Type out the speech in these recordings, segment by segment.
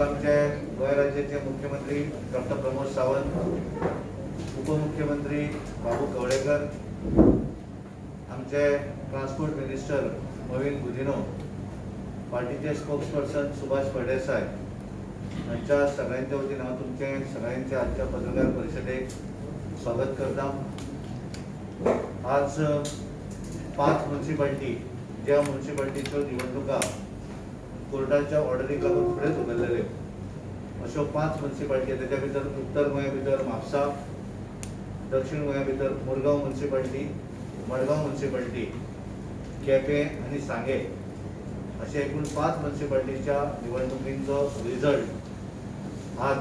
आमचे गोंय राज्याचे मुख्यमंत्री डॉक्टर प्रमोद सावंत, उपमुख्यमंत्री बाबू कवळेकर, आमचे ट्रान्सपोर्ट मिनिस्टर मोविन गुदिनो, पार्टीचे स्पोक्सपर्सन सुभाष फळदेसाय हांच्या सगळ्यांच्या वतीन हांव तुमचे सगळ्यांचे आजच्या पत्रकार परिशदेक स्वागत करता। आज 5 म्युनिसिपालिटी ज्या म्युनिसिपालिटीच्यो निवडणुका कोर्टाच्या ऑर्डरीक लागून फुडें धुकल्लेल्यो अश्यो 5 म्युनिसिपालिटी, त्याच्या भितर उत्तर गोंया भितर म्हापसा, दक्षिण गोंया भितर मुरगांव म्युनिसिपालिटी, मडगांव म्युनिसिपालिटी, केपें आनी सांगे अशे एकूण 5 म्युनिसिपालिटीच्या निवडणुकींचो रिजल्ट आज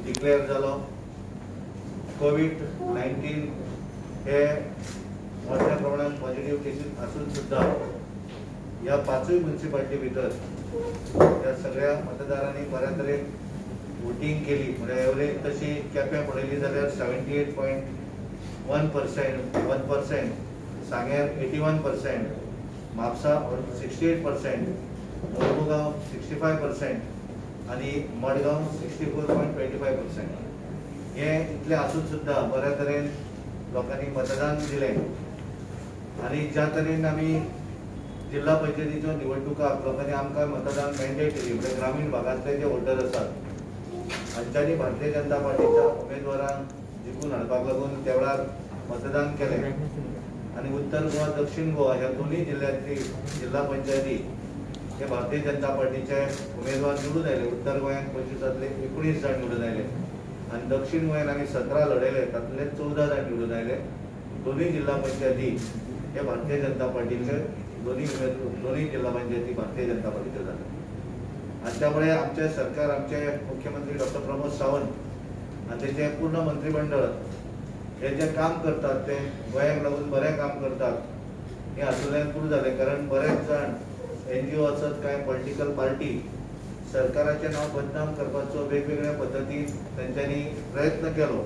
डिक्लेअर जालो। कोविड-19 हे मोठ्या प्रमाणात पॉझिटिव्ह केसीस आसून सुद्धा या 5 म्युनिसिपालिटी भितर या सगळ्या मतदारांनी बऱ्या तरेन वोटिंग केली। म्हणजे एवरेज तशी केप्यां पळयली जाल्यार 78.1%, सांग्यार 81%, म्हापसा 68%, मुरमुगांव 65% आणि मडगांव 64.25%। हे इतले आसून सुद्धा बऱ्या तरेन लोकांनी मतदान दिलें। आणि ज्या तरेन आमी जिल्हा पंचायतीच्यो निवडणुकाक लोकांनी आमकां मतदान मॅन्डेट दिली, म्हणजे ग्रामीण भागांतले जे वोटर आसात हांच्यांनी भारतीय जनता पार्टीच्या उमेदवारांक जिखून हाडपाक लागून त्या वेळार मतदान केलें। आणि उत्तर गोवा, दक्षिण गोवा ह्या दोनूय जिल्ह्यांतली जिल्हा पंचायती हे भारतीय जनता पार्टीचे उमेदवार निवडून आयले। उत्तर गोंयांत 25 19 जाण निवडून आयले आणि दक्षिण गोंयांत आमी 17 लढयले, तातूंतले 14 जाण निवडून आयले। दोनूय जिल्हा पंचायती हे भारतीय जनता पार्टीचे दोन्ही जिल्हा पंचायती भारतीय जनता पार्टीचे जाले। आणि त्यामुळे आमचे सरकार, आमचे मुख्यमंत्री डॉक्टर प्रमोद सावंत आणि त्याचे पूर्ण मंत्रिमंडळ हे जे काम करतात ते गोंयाक लागून बरें काम करतात हे हातूंतल्यान प्रूव जालें। कारण बरेच जाण NGO आसत, कांय पॉलिटिकल पार्टी सरकाराचें नांव बदनाम करपाचो वेगवेगळ्या पद्दतीन तेंच्यांनी प्रयत्न केलो,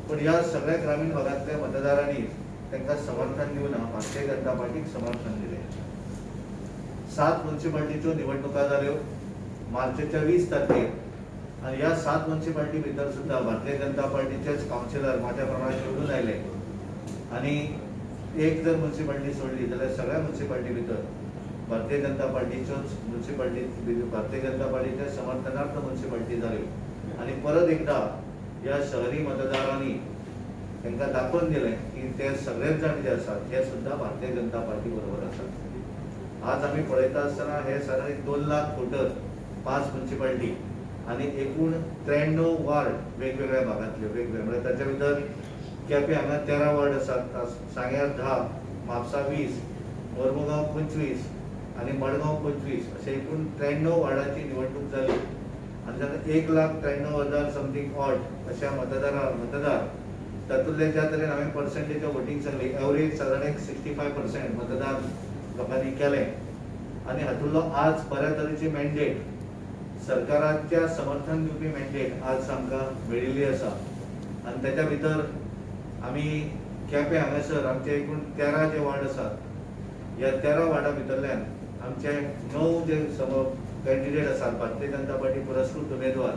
पण ह्या सगळ्या ग्रामीण भागांतल्या मतदारांनी तांकां समर्थन दिवना भारतीय जनता पार्टीक समर्थन दिलें। 7 म्युनिसिपालिटीच्यो निवडणुका जाल्यो मार्चच्या 20 तारखेर आणि ह्या 7 म्युनिसिपालिटी भितर सुद्धा भारतीय जनता पार्टीचेच कावन्सिलर मोठ्या प्रमाणात निवडून आयले। आणि एक जर म्युनिसिपालिटी सोडली जाल्यार सगळ्या म्युनिसिपालिटी भितर भारतीय जनता पार्टीच्योच म्युनिसिपालिटी, भारतीय जनता पार्टीच्या समर्थनार्थ म्युनिसिपालिटी जाल्यो। आणि परत एकदा ह्या शहरी मतदारांनी तांकां दाखोवन दिलें की ते सगळेच जाण जे आसात हे सुद्धा भारतीय जनता पार्टी बरोबर आसात। आज आमी पळयता आसतना हे सादारण 2 लाख वोटर 5 म्युनिसिपालिटी आणि एकूण 93 वार्ड वेगवेगळ्या भागांतले वेगवेगळे, ताच्या भितर केपें हांगा 13 वार्ड आसात, सांग्यार 10, म्हापसा 20, मुरमुगांव 25 आणि मडगांव 25 अशे एकूण 93 वार्डाची निवडणूक जाली। आणि तातूंत 1,93,000 समथींग ऑड अशा मतदार तातूंतले ज्या तरेन हांवें percentage of voting Sangli, average सादारण 65% मतदान लोकांनी केलें। आणि हातूंतलो आज बऱ्या तरेची मॅन्डेट, सरकाराच्या समर्थन दिवपी मॅन्डेट आज आमकां मेळिल्ली आसा। आणि त्याच्या भितर आमी केपें हांगासर आमचे एकूण 13 जे वार्ड आसात, ह्या 13 वार्डा भितरल्यान आमचे 9 जे कॅन्डिडेट आसात भारतीय जनता पार्टी पुरस्कृत उमेदवार,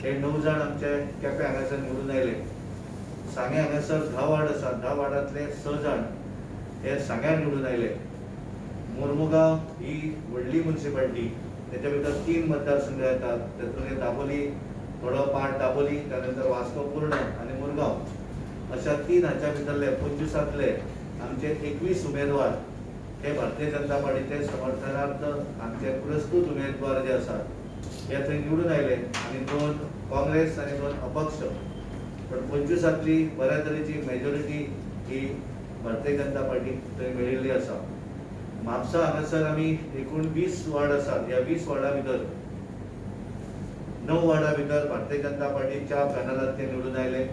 हे 9 जाण आमचे केपें हांगासर निवडून आयले। सांगे हांगासर 10 वार्ड आसात, 10 वार्डांतले 6 जाण हे सांग्यार निवडून आयले। मुरमुगांव ही व्हडली म्युनिसिपालिटी, त्याच्या भितर 3 मतदारसंघ येतात, तातूंतले दाबोली, थोडो पार्ट दाबोली, त्यानंतर वास्को पूर्ण आणि मुरगांव अशा 3 हाच्या भितरले 25तले आमचे 21 उमेदवार हे भारतीय जनता पार्टीचे समर्थनार्थ आमचे पुरस्कृत उमेदवार जे आसात हे थंय निवडून आयले। आणि 2 काँग्रेस आणि 2 अपक्ष, पण 25तली बऱ्या तरेची मेजॉरिटी ही भारतीय जनता पार्टीक थंय मेळिल्ली आसा। म्हापसा हांगासर आमी एकूण 20 वार्ड आसात, ह्या 20 वार्डा भितर 9 वार्डा भितर भारतीय जनता पार्टीच्या पॅनलांत ते निवडून आयले।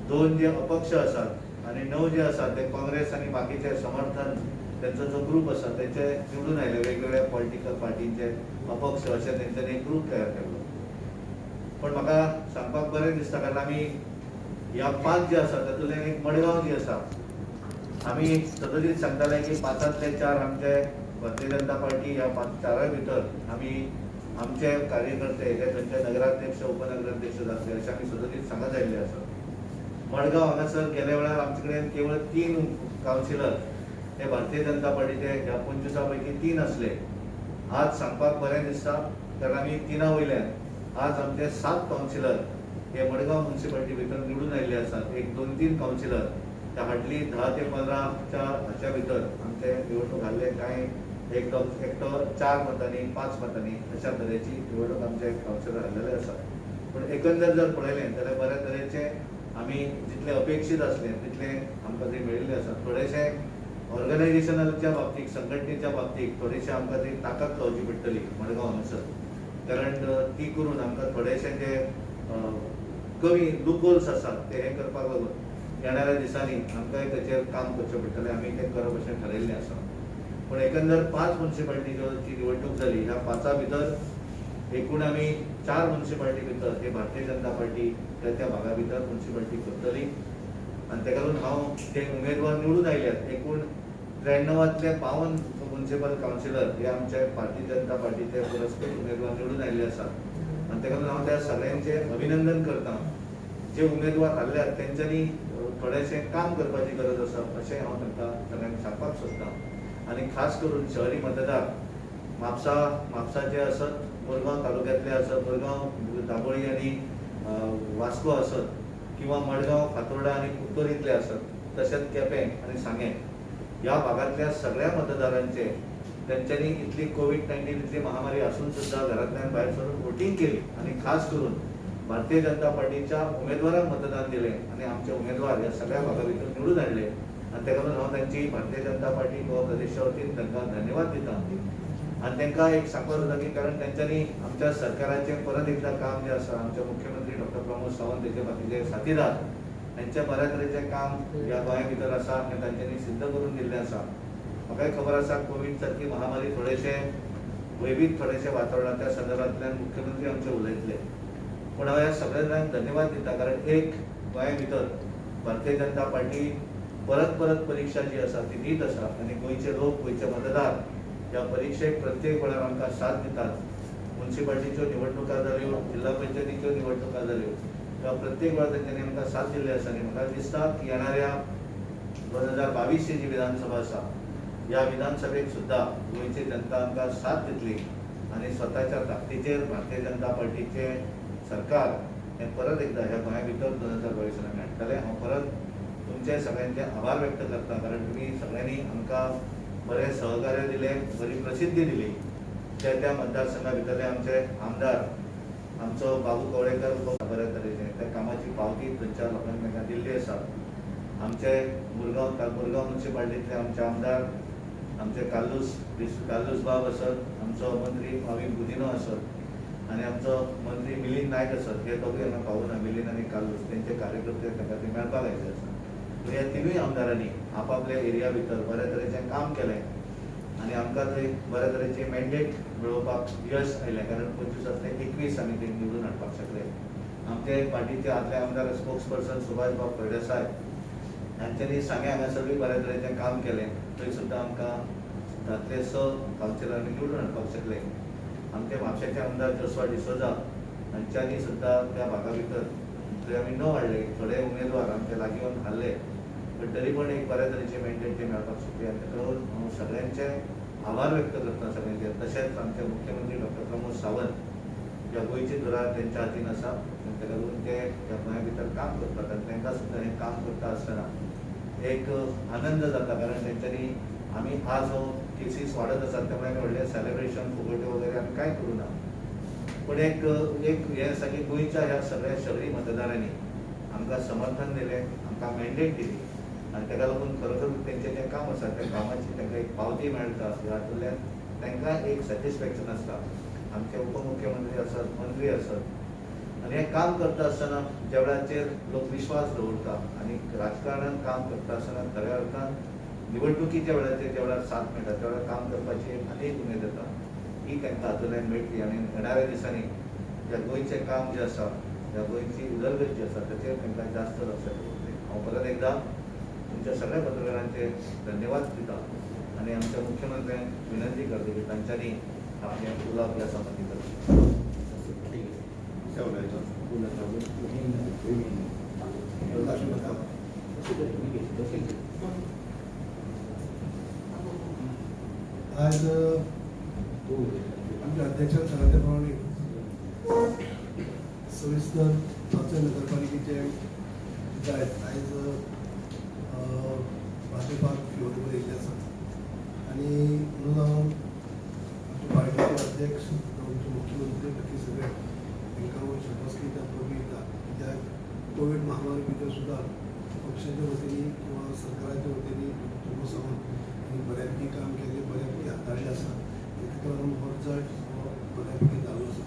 2 जे अपक्ष आसात आणि 9 जे आसात ते काँग्रेस आणि बाकीचे समर्थन त्यांचा जो ग्रुप आसा त्याचे निवडून आयले। वेगवेगळ्या पॉलिटिकल पार्टींचे अपक्ष अशे तेंच्यांनी एक ग्रुप तयार केलो। पण म्हाका सांगपाक बरें दिसता, कारण आमी ह्या 5 जे आसा तातूंतल्यान एक मडगांव जी आसा, आमी सतत सांगताले की 5तले 4 आमचे भारतीय जनता पार्टी या 4 भितर आमी आमचे कार्यकर्ते हे थंयचे नगराध्यक्ष उपनगराध्यक्ष जातले अशें आमी सदतीत सांगत आयिल्ले आसा. मडगांव हांगासर गेल्या वेळार आमचे कडेन केवळ 3 कावन्सिलर हे भारतीय जनता पार्टीचे ह्या 25 पैकी 3 आसले. आज सांगपाक बरें दिसता कारण आमी 3 वयल्यान आज आमचे 7 कावन्सिलर हे मडगांव म्युनिसिपालिटी भितर निवडून आयिल्ले आसात. एक 2-3 कावन्सिलर त्या हार्डली 10 ते 15च्या हाच्या भितर आमचे निवडणूक हारले. कांय एकटो 4 मतांनी 5 मतांनी अशा तरेची निवडणूक आमचे कावन्सिलर हारलेले आसात. पूण एकंदर जर पळयलें जाल्यार बऱ्या तरेचे आमी जितले अपेक्षीत आसले तितले आमकां ते मेळिल्ले आसात. थोडेशे ऑर्गनायझेशनाच्या बाबतीत संघटनेच्या बाबतीत थोडीशी आमकां ती ताकद लावची पडटली मडगांव हांगासर, कारण ती करून आमकां थोडेशे जे कमी लूपहोल्स आसात ते हे करपाक लागून येणाऱ्या दिसांनी आमकांय ताचेर काम करचें पडटलें. आमी तें करप अशें थारायिल्लें आसा. पूण एकंदर 5 म्युनिसिपालिटीची निवडणूक जाली. ह्या 5 भितर एकूण आमी 4 म्युनिसिपालिटी भितर हे भारतीय जनता पार्टी त्या भागा भितर म्युनिसिपालिटी करतली आनी तेका लागून हांव ते उमेदवार निवडून आयल्यात. एकूण 93तले 52 म्युनिसिपल कावन्सिलर हे आमचे भारतीय जनता पार्टीचे पुरस्कृत उमेदवार निवडून आयिल्ले आसात आनी तेका लागून हांव त्या सगळ्यांचे अभिनंदन करता. जे उमेदवार हारल्यात तेंच्यांनी थोडेशें काम करपाची गरज आसा अशें हांव तांकां सगळ्यांक सांगपाक सोदतां. आनी खास करून शहरी मतदार म्हापसाचे आसत, मुरगांव तालुक्यांतले आसत, मुरगांव दाबोळी आनी वास्को आसत किंवा मडगांव फातोर्डा आनी कुंकळींतले आसत, तशेंच केपें आनी सांगें ह्या भागांतल्या सगळ्या मतदारांचे तेंच्यांनी इतली कोविड-19 इतली महामारी आसून सुद्दां घरांतल्यान भायर सरून वोटींग केली आनी खास करून भारतीय जनता पार्टीच्या उमेदवारांक मतदान दिलें आनी आमचे उमेदवार ह्या सगळ्या भागा भितर निवडून हाडले आनी तेका लागून हांव तांची भारतीय जनता पार्टी गोवा प्रदेशा वतीन तांकां धन्यवाद दिता. आनी तांकां एक सांगपाक जाता की कारण तेंच्यांनी आमच्या सरकाराचें परत एकदां काम जें आसा आमचे मुख्यमंत्री डॉ. प्रमोद सावंत तेचे बाकीचे साथीदार हेंचें बऱ्या तरेचें काम ह्या गोंया भितर आसा आनी तांच्यांनी सिद्ध करून दिल्लें आसा. म्हाकाय खबर आसा कोवीड सारकी महामारी थोडेशे वैवीक थोडेशे वातावरणाच्या संदर्भांतल्यान मुख्यमंत्री आमचे उलयतले. पूण हांव ह्या सगळ्यांक धन्यवाद दिता कारण एक गोंया भितर भारतीय जनता पार्टी परत परीक्षा जी आसा ती दीत आसा आनी गोंयचे लोक गोंयचे मतदार ह्या परीक्षेक प्रत्येक वेळार आमकां साथ दितात. म्युनिसिपालिटीच्यो निवडणुका जाल्यो, जिल्हा पंचायतीच्यो निवडणुका जाल्यो, ह्या प्रत्येक वेळार तेंच्यांनी आमकां साथ दिल्ली आसा आनी म्हाका दिसता की येणाऱ्या 2022 जी विधानसभा आसा ह्या विधानसभेक सुद्दां गोंयची जनता आमकां साथ दितली आनी स्वताच्या ताकदीचेर भारतीय जनता पार्टीचे सरकार हें परत एकदां ह्या गोंया भितर 2022 आमी हाडटले. हांव परत तुमचे सगळ्यांचे आभार व्यक्त करता कारण तुमी सगळ्यांनी आमकां बरें सहकार्य दिलें, बरी प्रसिद्धी दिली. त्या मतदारसंघा भितरले आमचे आमदार आमचो बाबू कवळेकर बऱ्या तरेचें त्या कामाची पावती थंयच्या लोकांनी तांकां दिल्ली आसा. आमचे मुरगांव म्युनिसिपालिटींतले आमचे आमदार आमचे कालूस बाब आसत, आमचो मंत्री भावीक गुदिनो आसत आनी आमचो मंत्री मिलिंद नायक आसत. हे दोगूय हांगा पावूना, मिलिंद आनी कालूस तेंचे कार्यकर्ते तांकां ते मेळपाक आयिल्ले आसा. ह्या तिनूय आमदारांनी आपापल्या एरिया भितर बऱ्या तरेचें काम केलें आनी आमकां थंय बऱ्या तरेचें मॅन्डेट मेळोवपाक यश आयलें कारण 25 21 आमी ते निवडून हाडपाक शकले. आमचे पार्टीचे आदले आमदार स्पोक्सपर्सन सुभाष बाब फळदेसाय हांच्यांनी सांगे हांगासरूय बऱ्या तरेचें काम केलें. थंय सुद्दां आमकां 6 कावन्सिलरांनी निवडून हाडपाक शकले. आमचे म्हापशेचे आमदार जोसवा डिसोजा हांच्यांनी सुद्दां त्या भागा भितर थंय आमी न हाडले. थोडे उमेदवार आमचे लागीं येवन हारले पण तरी पण एक बऱ्या तरेचे मॅन्डेट ते मेळपाक शकले आनी ताका लागून हांव सगळ्यांचे आभार व्यक्त करता सगळ्यांचे. तशेंच आमचे मुख्यमंत्री डॉ. प्रमोद सावंत ह्या गोंयची धुरा तेंच्या हातीन आसा आनी ताका लागून ते ह्या गोंया भितर काम करतात आनी तांकां सुद्दां हें काम करता आसतना एक आनंद जाता कारण तेंच्यांनी आमी आज हो केसीस वाडत आसात त्यामुळे आमी व्हडलें सेलेब्रेशन फुगड्यो वगैरे आमी कांय करूं ना. पूण एक हें आसा की गोंयच्या ह्या सगळ्या शहरी मतदारांनी आमकां समर्थन दिलें, आमकां मॅन्डेट दिली आनी ताका लागून खरोखर तेंचें जें काम आसा त्या कामाची तांकां एक पावती मेळटा. हातूंतल्यान तांकां एक सॅटिस्फॅक्शन आसता. आमचे उपमुख्यमंत्री आसात, मंत्री आसात आनी हें काम करता आसतना ज्या वेळाचेर लोक विश्वास दवरता आनी राजकारणांत काम करता आसतना खऱ्या अर्थान निवडणुकीच्या वेळाचेर ज्या वेळार साथ मेळटा त्या वेळार काम करपाची आनीक उमेद येता. ही तांकां हातूंतल्यान मेळटली आनी येणाऱ्या दिसांनी ह्या गोंयचें काम जें आसा ह्या गोंयची उदरगत जी आसा ताचेर तांकां जास्त लक्ष दवरतले. हांव परत एकदां तुमच्या सगळ्या पत्रकारांचे धन्यवाद दिता आनी आमच्या मुख्यमंत्र्यांक विनंती करता की तांच्यांनी आपल्या गुलाब या समितीकडे आज आमच्या अध्यक्षांनी सांगितल्याप्रमाणे सविस्तर पाचव्या नगरपालिकेचे जे आहेत आज भाजपाक फिरवून येयल्ले आसा आनी म्हणून हांव आमच्या पार्टीचे अध्यक्ष आमचे मुख्यमंत्री बाकी सगळे तांकां हांव शाबासकी दिता दिता कित्याक कोवीड महामारी भितर सुद्दां पक्षाच्या वतीनी किंवा सरकाराच्या वतीनी तुमकां सावन आनी बऱ्यापैकी काम केलें बऱ्यापैकी हाताळिल्लें आसा ताका लागून हो रिजल्ट बऱ्यापैकी जाल्लो आसा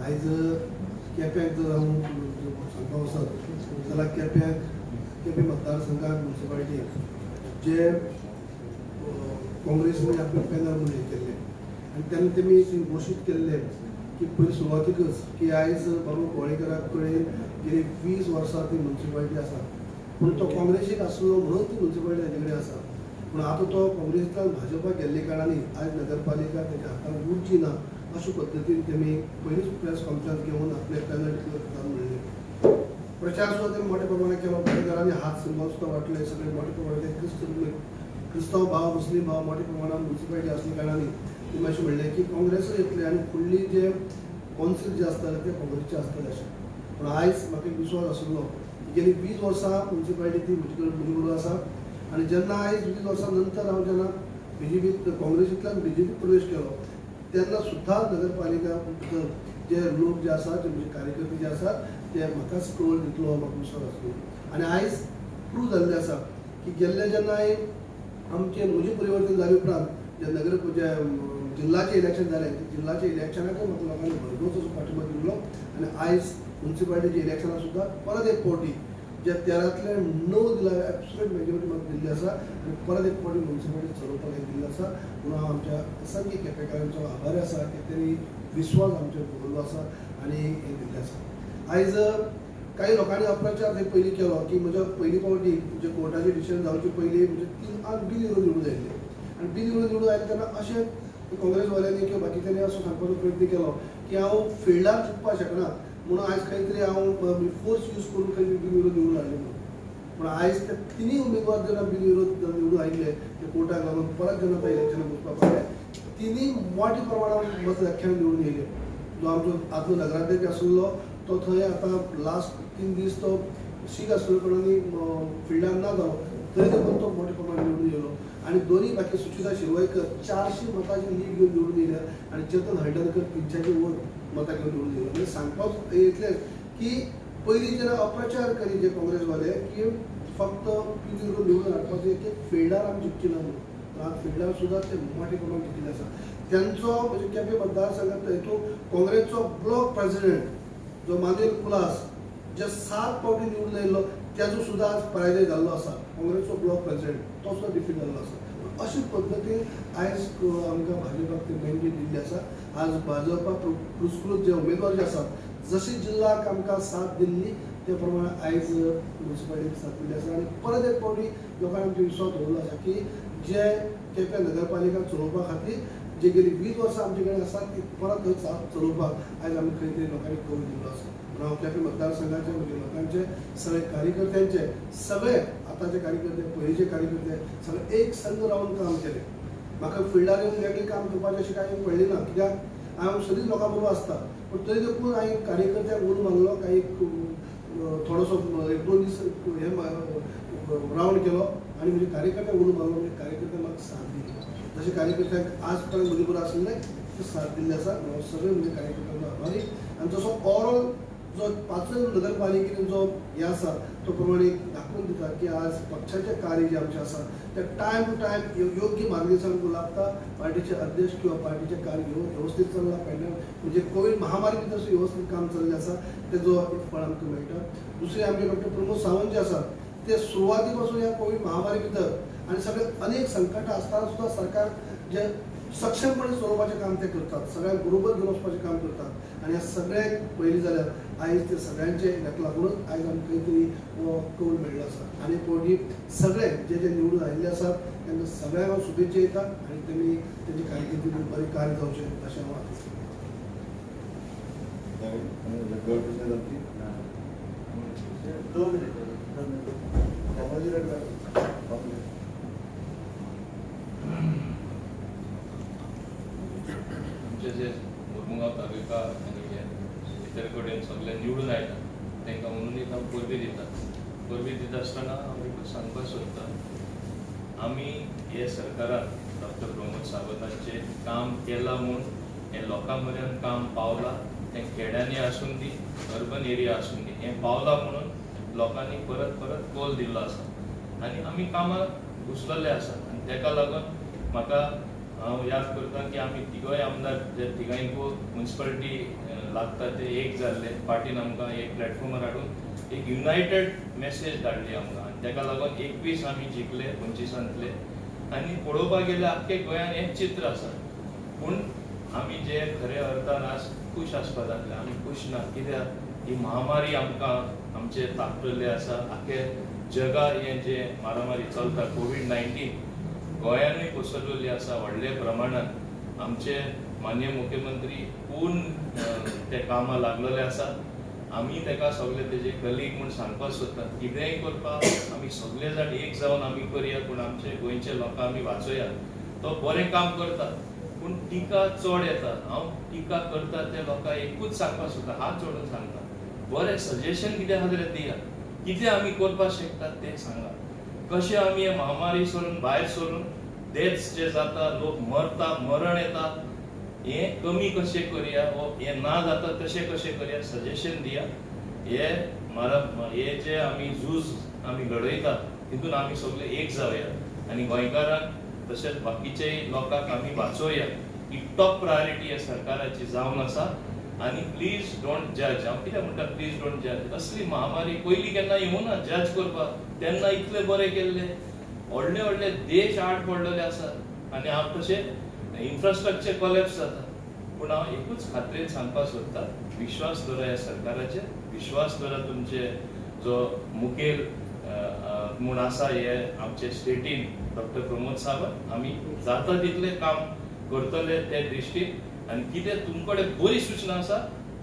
आयज केप्याक जर हांव सांगपाक वचत जाल्यार केपें मतदारसंघात म्युनिसिपालिटीक जे काँग्रेसीन आपले पॅनल म्हणून केल्ले आनी तेन्ना तेमी घोशीत केल्ले की पयलीं सुरवातीकच की आयज बाबा कोळेकराक कडेन गेली 20 वर्सां ती म्युनिसिपालिटी आसा पूण तो काँग्रेसीक आसलो म्हणून ती म्युनिसिपालिटी ताजे कडेन आसा पूण आतां तो काँग्रेसींतल्यान भाजपाक गेल्ले कारणांनी आयज नगरपालिका तेच्या हातांत उरची ना अशे पद्दतीन तेमी पयलींच प्रेस कॉन्फरन्स घेवन आपले पॅनल डिक्लेअर करता म्हणले प्रचार सुद्दां तेमी मोठ्या प्रमाणात केलो गोंयकारांनी हात सिंबल सुद्दां वाटले सगळे मोठ्या प्रमाणात क्रिस्तांव भाव मुस्लीम भाव मोठ्या प्रमाणात म्युनिसिपालिटी आसल्या कारणांनी तेमी अशें म्हणलें की काँग्रेसूय येतले आनी फुडली जे कौन्सील जे आसतले ते काँग्रेसचे आसतले अशें पूण आयज म्हाका एक विश्वास आशिल्लो गेली 20 वर्सां म्युनिसिपालिटी ती म्हजे कडेन बरोबर आसा आनी जेन्ना आयज 20 वर्सां नंतर हांव जेन्ना बीजेपीत काँग्रेसींतल्यान बीजेपीत प्रवेश केलो तेन्ना सुद्दां नगरपालिका भितर जे लोक जे आसात जे म्हजे कार्यकर्ते जे आसात ते म्हाकाच कळोवन दितलो हो म्हाका विश्वास आसलो आनी आयज प्रूव जाल्लें आसा की गेल्ले जेन्ना आमचें म्हजें परिवर्तन जाले उपरांत जे नगर जे जिल्ल्याचें इलेक्शन जालें जिल्ल्याच्या इलेक्शनाकूय म्हाका लोकांनी भरघोस असो पाठिंबो दिल्लो आनी आयज म्युनिसिपालिटीच्या इलेक्शनाक सुद्दां परत एक फावटी जे 13तले 9 दिला एब्सोल्यूट मेजॉरिटी म्हाका दिल्ली आसा आनी परत एक फावटी म्युनिसिपालिटी चलोवपाक दिल्ली आसा म्हणून हांव आमच्या असंख्य केपेकारांचो आभारी आसा की तेणी विश्वास आमचेर दवरलो आसा आनी हें दिल्लें आसा आयज काही लोकांनी अप्रचार थंय पयलीं केलो की म्हज्या पयली फावटी म्हणजे कोर्टाचें डिसिजन जावचे पयलीं म्हणजे 3 आठ बिल येवन निवडून आयिल्ले आनी बिल येवन निवडून आयले तेन्ना अशें काँग्रेसवाल्यांनी किंवा बाकीच्यांनी असो सांगपाचो प्रयत्न केलो की हांव फिल्डार चिंतपाक शकना म्हणून आयज खंय तरी हांव फोर्स यूज करून खंय बिल विरोध निवडून हाडले म्हणून पूण आयज ते तिनूय उमेदवार जेन्ना बिल विरोध निवडून आयिल्ले ते कोर्टाक लागून परत जेन्ना ते इलेक्शनाक वचपाक पावले तिनूय मोठ्या प्रमाणात मतव्याख्यान निवडून येयले जो आमचो आदलो नगराध्यक्ष आशिल्लो तो थंय आतां लास्ट 3 दीस तो शीक आशिल्ल्या कारणांनी फिल्डार ना जालो तरी देखून तो मोठ्या प्रमाणात निवडून येयलो आनी दोनूय बाकी सुचिता शिरवयकर 400 मतांची लीड घेवन निवडून येयल्या आनी चेतन हळदणकर 300 वयर मतां घेवन निवडून येयलो म्हणजे सांगपाक इतलेंच की पयलीं जेन्ना अप्रचार करी जे काँग्रेसवाले की फक्त बिल विरोध निवडून हाडपाचो एक फिल्डार आमी जिंकची ना म्हणून आज फिल्डार सुद्दां ते मोठ्या प्रमाणात जिंकिल्ले आसा त्यांचो म्हणजे केपें मतदारसंघांत हितून काँग्रेसचो ब्लॉक प्रेसिडेंट जो मानेल कुलास जे 7 फावटी निवडून येयल्लो त्याचो सुद्दां आज पराजय जाल्लो आसा काँग्रेसचो ब्लॉक प्रेसिडेंट तो सुद्दां डिफीट जाल्लो आसा अशे पद्दतीन आयज आमकां भाजपाक ती मॅन्डेट दिल्ली आसा आज भाजपा पुरस्कृत जे उमेदवार जे आसात जशी जिल्ल्याक आमकां साथ दिल्ली त्या प्रमाणे आयज म्युनिसिपालिटीक साथ दिल्ली आसा आनी परत एक फावटी लोकांनी आमचो विश्वास दवरलो आसा की जे केपें नगरपालिका चलोवपा खातीर जे गेली 20 वर्सां आमचे कडेन आसा ती परत चलोवपाक आयज आमी खंय तरी लोकांनी करून दिल्लो आसा म्हणून हांव केपें मतदारसंघाचे म्हणजे लोकांचे सगळे कार्यकर्त्यांचे सगळे आतांचे कार्यकर्ते पयलींचे कार्यकर्ते सगळे एक संघ रावन काम केलें म्हाका फिल्डार येवन वेगळें काम करपाचें अशें कांय पडलें ना कित्याक हांव सदींच लोकां बरोबर आसता पूण तरी देखून हांवें कार्यकर्त्यांक उलो मारलो काही थोडोसो 1-2 दीस हे रावंड केलो आनी म्हणजे कार्यकर्त्यांक उलो मारलो म्हणजे कार्यकर्ते म्हाका साथ दिली जशे कार्यकर्त्यांक आज पर्यंत म्हजे बरोबर आशिल्ले ते साथ दिल्ले आसा हांव सगळे म्हणजे कार्यकर्त्यांचो आभारी आनी तसो ओवरऑल जो 5 नगरपालिकेन जो हे आसा तो प्रमाणे दाखोवन दिता की आज पक्षाचें कार्य जे आमचें आसा ते टायम टू टायम योग्य मार्गदर्शन लागता पार्टीचे अध्यक्ष किंवा पार्टीचें कार्य व्यवस्थीत चल्लां पॅनल म्हणजे कोवीड महामारी भितर व्यवस्थीत काम चल्लें आसा तेजो एक फळ आमकां मेळटा दुसरे आमचे डॉक्टर प्रमोद सावंत जे आसात ते सुरवाती पासून ह्या कोवीड महामारी भितर आनी सगळे अनेक संकटां आसतना सुद्दां सरकार जे सक्षमपणे सोडोवपाचें काम ते करतात, सगळ्यांक बरोबर घेवन वचपाचें काम करतात. आनी ह्या सगळ्यांक पयलीं जाल्यार आयज ते सगळ्यांचे हेका लागूनच आयज आमकां खंय तरी हो कौल मेळ्ळो आसा. आनी पळोवनी सगळे जे जे निवडून आयिल्ले आसात तांकां सगळ्यांक हांव शुभेच्छा दिता आनी तेमी तेंची कारकिर्दीत बरें कार्य जावचें अशें हांव आशा आमचे जे मुरमुगांव तालुका आनी हे इतर कडेन सगळे निवडून आयला तांकां म्हणून एक हांव परबी दिता. परबी दिता आसतना हांव एक सांगपाक सोदतां, आमी हे सरकारान डॉक्टर प्रमोद सावंतांचें काम केलां म्हूण हें लोकां मेरेन काम पावलां. तें खेड्यांनी आसून दी, अर्बन एरिया आसून दी, हें पावलां म्हणून लोकांनी परत परत कौल दिल्लो आसा आनी आमी कामाक घुसलले आसात. आनी ताका लागून म्हाका हांव याद करतां की आमी तिगोय आमदार जे तिगांयकू म्युनिसिपालिटी लागता ते एक जाल्ले, पार्टीन आमकां एक प्लॅटफॉर्मार हाडून एक युनायटेड मेसेज धाडली आमकां. आनी ताका लागून 21 आमी जिखले 25तले. आनी पळोवपाक गेल्यार आख्खे गोंयान हें चित्र आसा. पूण आमी जे खरे अर्थान आज खूश आसपा जातले, आमी खूश ना. कित्याक ही महामारी आमकां आमचे तापलेले आसा. आख्खे जगा हें जे मारामारी चलता कोविड-19 गोंयानूय पसरलेली आसा व्हडले प्रमाणात. आमचे माननीय मुख्यमंत्री पूर्ण ते कामां लागलेले आसात. आमी ताका सगळे तेजे कलीग म्हूण सांगपाक सोदतात, कितेंय करपाक आमी सगळे जाण एक जावन आमी करया, पूण आमचे गोंयचे लोकां आमी वाचोया. तो बरें काम करता पूण टिका चड येता. हांव टिका करता ते लोकांक एकूच सांगपाक सोदता, हात जोडून सांगता, बरें सजेशन कितें आहा जाल्यार दिया. कितें आमी करपाक शकतात तें सांगा. कशें आमी हे महामारी सोडून भायर सरून डेथ्स जे जाता, लोक मरता, मरण येता, हें कमी कशें करया, हें ना जाता तशें कशें करया, सजेशन दिया. हे जे आमी झूज आमी घडयतात तितून आमी सगळे एक जावया आनी गोंयकारांक तशेंच बाकीचेय लोकांक आमी वाचोवया. ही टॉप प्रायोरिटी ह्या सरकाराची जावन आसा. आनी प्लीज डोंट जज. हांव कितें म्हणटा, प्लीज डोंट जज. असली महामारी पयलीं केन्ना येवना जज करपाक. तेन्ना इतलें बरें केल्लें, व्हडले व्हडले देश आड पडलेले आसात आनी हांव तशें इन्फ्रास्ट्रक्चर कोलॅप्स जाता. पूण हांव एकूच खात्रेन सांगपाक सोदतां, विश्वास दवरा ह्या सरकाराचेर, विश्वास दवरा तुमचे जो मुखेल म्हूण आसा हे आमचे स्टेटीन डॉक्टर प्रमोद सावंत. आमी जाता तितलें काम करतले ते दृश्टीन आनी कितें तुमचे कडेन बरी सूचना आसा